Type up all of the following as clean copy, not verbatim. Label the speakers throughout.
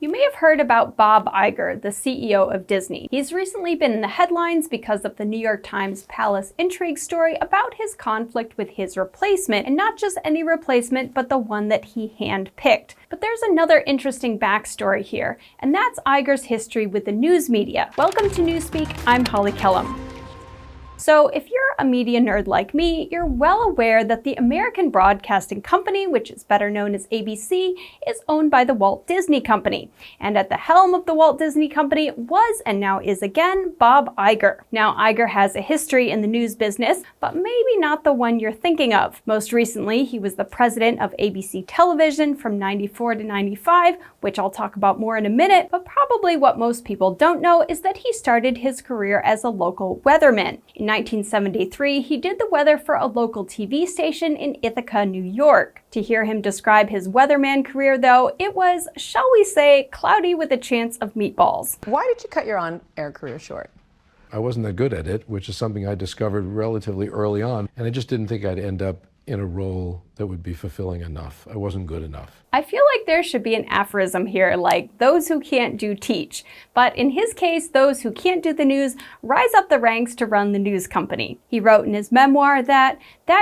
Speaker 1: You may have heard about Bob Iger, the CEO of Disney. He's recently been in the headlines because of the New York Times palace intrigue story about his conflict with his replacement, and not just any replacement, but the one that he handpicked. But there's another interesting backstory here, and that's Iger's history with the news media. Welcome to Newspeak, I'm Holly Kellum. So if you're a media nerd like me, you're well aware that the American Broadcasting Company, which is better known as ABC, is owned by the Walt Disney Company. And at the helm of the Walt Disney Company was, and now is again, Bob Iger. Now, Iger has a history in the news business, but maybe not the one you're thinking of. Most recently, he was the president of ABC Television from 94 to 95, which I'll talk about more in a minute, but probably what most people don't know is that he started his career as a local weatherman. In 1973, he did the weather for a local TV station in Ithaca, New York. To hear him describe his weatherman career, though, it was, shall we say, cloudy with a chance of meatballs.
Speaker 2: Why did you cut your on-air career short?
Speaker 3: I wasn't that good at it, which is something I discovered relatively early on, and I just didn't think I'd end up in a role that would be fulfilling enough. I wasn't good enough.
Speaker 1: I feel like there should be an aphorism here, like, those who can't do teach. But in his case, those who can't do the news rise up the ranks to run the news company. He wrote in his memoir that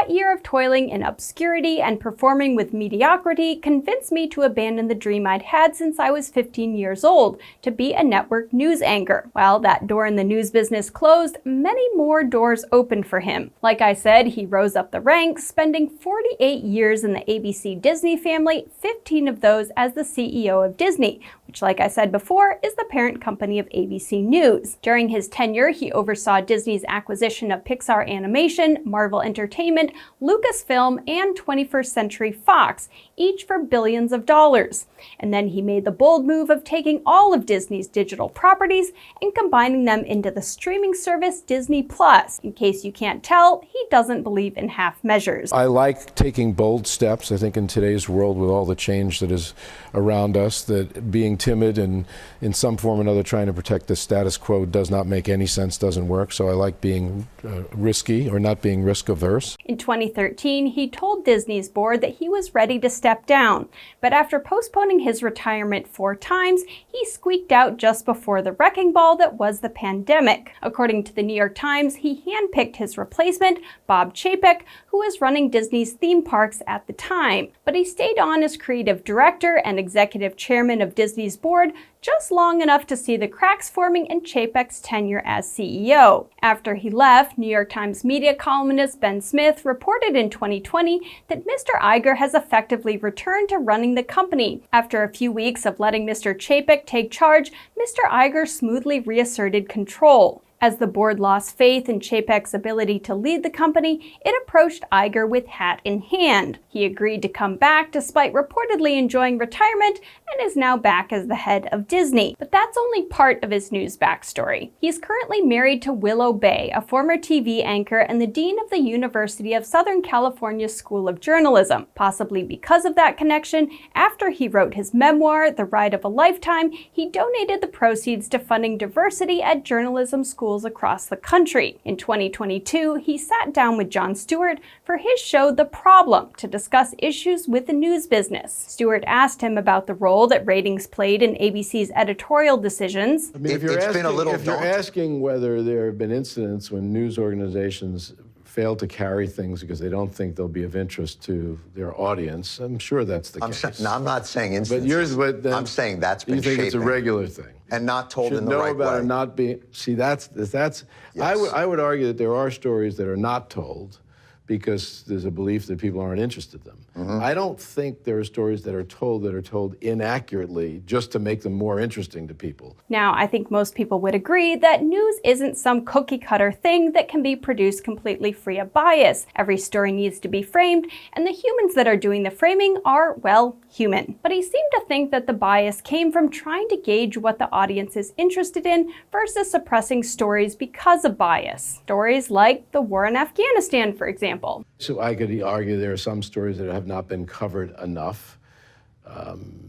Speaker 1: year of toiling in obscurity and performing with mediocrity convinced me to abandon the dream I'd had since I was 15 years old, to be a network news anchor. While that door in the news business closed, many more doors opened for him. Like I said, he rose up the ranks, spending 48 years in the ABC Disney family, 15 of those as the CEO of Disney, which, like I said before, is the parent company of ABC News. During his tenure, he oversaw Disney's acquisition of Pixar Animation, Marvel Entertainment, Lucasfilm, and 21st Century Fox, each for billions of dollars. And then he made the bold move of taking all of Disney's digital properties and combining them into the streaming service Disney Plus. In case you can't tell, he doesn't believe in half measures.
Speaker 3: I like taking bold steps. I think in today's world, with all the change that is around us, that being timid and in some form or another trying to protect the status quo does not make any sense, doesn't work. So I like being risky, or not being risk averse.
Speaker 1: In 2013, he told Disney's board that he was ready to step down, but after postponing his retirement 4 times, he squeaked out just before the wrecking ball that was the pandemic. According to the New York Times, he handpicked his replacement, Bob Chapek, who was running Disney's theme parks at the time. But he stayed on as creative director and executive chairman of Disney's board just long enough to see the cracks forming in Chapek's tenure as CEO. After he left, New York Times media columnist Ben Smith reported in 2020 that Mr. Iger has effectively returned to running the company. After a few weeks of letting Mr. Chapek take charge, Mr. Iger smoothly reasserted control. As the board lost faith in Chapek's ability to lead the company, it approached Iger with hat in hand. He agreed to come back despite reportedly enjoying retirement, and is now back as the head of Disney. But that's only part of his news backstory. He's currently married to Willow Bay, a former TV anchor and the dean of the University of Southern California School of Journalism. Possibly because of that connection, after he wrote his memoir, The Ride of a Lifetime, he donated the proceeds to funding diversity at journalism schools across the country. In 2022, he sat down with Jon Stewart for his show The Problem to discuss issues with the news business. Stewart asked him about the role that ratings played in ABC's editorial decisions.
Speaker 3: I mean, if you're asking whether there have been incidents when news organizations fail to carry things because they don't think they'll be of interest to their audience, I'm sure that's the case.
Speaker 4: I'm not saying incidents.
Speaker 3: I'm
Speaker 4: saying that's been shaping.
Speaker 3: You think it's a regular thing.
Speaker 4: And not told in the right way.
Speaker 3: Should know about it not being. See, that's.
Speaker 4: Yes.
Speaker 3: I would argue that there are stories that are not told because there's a belief that people aren't interested in them. Mm-hmm. I don't think there are stories that are told inaccurately just to make them more interesting to people.
Speaker 1: Now, I think most people would agree that news isn't some cookie-cutter thing that can be produced completely free of bias. Every story needs to be framed, and the humans that are doing the framing are, well, human. But he seemed to think that the bias came from trying to gauge what the audience is interested in versus suppressing stories because of bias. Stories like the war in Afghanistan, for example.
Speaker 3: So I could argue there are some stories that have not been covered enough.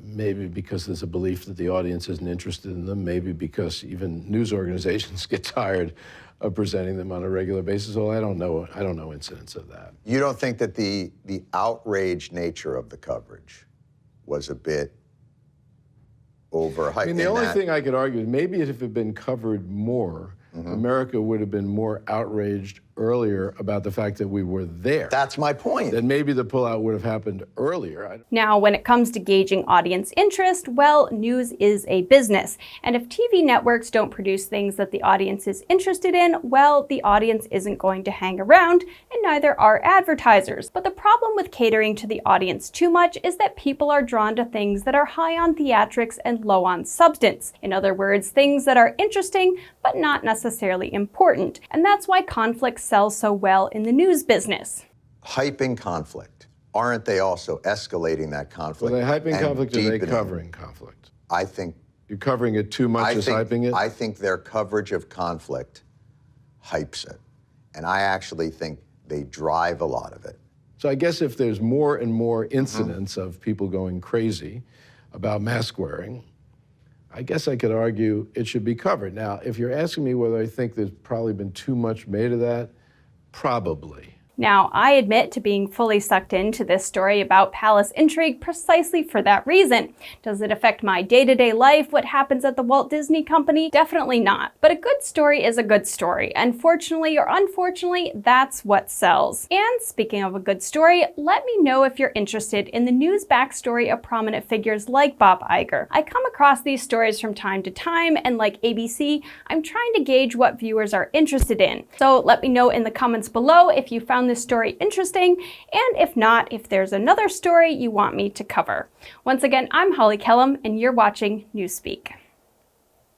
Speaker 3: Maybe because there's a belief that the audience isn't interested in them. Maybe because even news organizations get tired of presenting them on a regular basis. Well, I don't know incidents of that.
Speaker 4: You don't think that the outraged nature of the coverage was a bit overhyped.
Speaker 3: I mean, the only thing I could argue is maybe if it had been covered more, America would have been more outraged earlier about the fact that we were there.
Speaker 4: That's my point.
Speaker 3: Then maybe the pullout would have happened earlier.
Speaker 1: Now, when it comes to gauging audience interest, well, news is a business. And if TV networks don't produce things that the audience is interested in, well, the audience isn't going to hang around, and neither are advertisers. But the problem with catering to the audience too much is that people are drawn to things that are high on theatrics and low on substance. In other words, things that are interesting, but not necessarily important. And that's why conflict sells so well in the news business.
Speaker 4: Hyping conflict. Aren't they also escalating that conflict?
Speaker 3: Are they hyping conflict or are they covering conflict?
Speaker 4: I think...
Speaker 3: You're covering it too much as hyping it?
Speaker 4: I think their coverage of conflict hypes it. And I actually think they drive a lot of it.
Speaker 3: So I guess if there's more and more incidents of people going crazy about mask wearing, I guess I could argue it should be covered. Now, if you're asking me whether I think there's probably been too much made of that, probably.
Speaker 1: Now, I admit to being fully sucked into this story about palace intrigue precisely for that reason. Does it affect my day-to-day life, what happens at the Walt Disney Company? Definitely not. But a good story is a good story, and fortunately or unfortunately, that's what sells. And speaking of a good story, let me know if you're interested in the news backstory of prominent figures like Bob Iger. I come across these stories from time to time, and like ABC, I'm trying to gauge what viewers are interested in. So let me know in the comments below if you found this story interesting, and if not, if there's another story you want me to cover. Once again, I'm Kellum, and you're watching Newspeak.